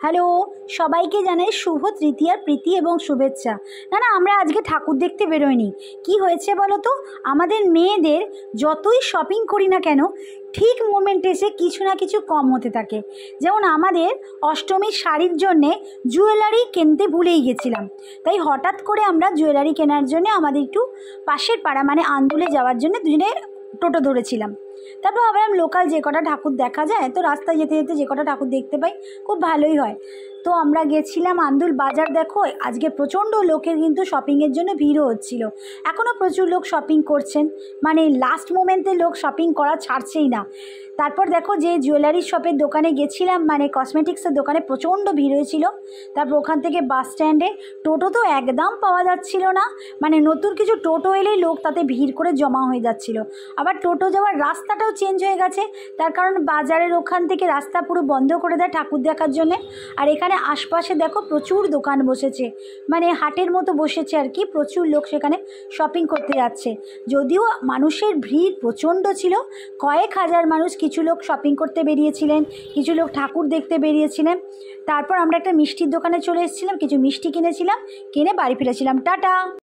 Hello, সবাইকে জানাই শুভ তৃতীয়ার প্রীতি এবং শুভেচ্ছা। না আমরা আজকে ঠাকুর দেখতে বেরোয়নি। কি হয়েছে বলো তো, আমাদের মেয়েদের যতই শপিং করি না কেন ঠিক মোমেন্টে এসে কিছু না কিছু কম হতে থাকে। যেমন আমাদের অষ্টমীর শাড়ির জন্যে জুয়েলারি কিনতে ভুলেই গেছিলাম, তাই হঠাৎ করে আমরা জুয়েলারি কেনার জন্য আমাদের একটু পাশের পাড়া মানে আন্দুলে যাওয়ার জন্য দুজনে টোটো ধরেছিলাম। তারপর ভাবলাম লোকাল যে কটা ঠাকুর দেখা যায়, তো রাস্তায় যেতে যেতে যে কটা ঠাকুর দেখতে পাই খুব ভালোই হয়। তো আমরা গেছিলাম আন্দুল বাজার। দেখো আজকে প্রচণ্ড লোকের কিন্তু শপিংয়ের জন্য ভিড়ও হচ্ছিল। এখনও প্রচুর লোক শপিং করছেন, মানে লাস্ট মোমেন্টে লোক শপিং করা ছাড়ছেই না। তারপর দেখো যে জুয়েলারি শপের দোকানে গেছিলাম, মানে কসমেটিক্সের দোকানে প্রচণ্ড ভিড় হয়েছিল। তারপর ওখান থেকে বাস স্ট্যান্ডে টোটো তো একদম পাওয়া যাচ্ছিল না, মানে নতুন কিছু টোটো এলেই লোক তাতে ভিড় করে জমা হয়ে যাচ্ছিল। আবার টোটো যাওয়ার রাস্তাটাও চেঞ্জ হয়ে গেছে, তার কারণ বাজারের ওখান থেকে রাস্তা পুরো বন্ধ করে দেয় ঠাকুর দেখার জন্যে। আর এখানে আশপাশে দেখো প্রচুর দোকান বসেছে, মানে হাটের মতো বসেছে আর কি, প্রচুর লোক সেখানে শপিং করতে যাচ্ছে। যদিও মানুষের ভিড় প্রচণ্ড ছিল, কয়েক হাজার মানুষ, কিছু লোক শপিং করতে বেরিয়েছিলেন, কিছু লোক ঠাকুর দেখতে বেরিয়েছিলেন। তারপর আমরা একটা মিষ্টির দোকানে চলে এসেছিলাম, কিছু মিষ্টি কিনেছিলাম, কিনে বাড়ি ফিরেছিলাম। টাটা।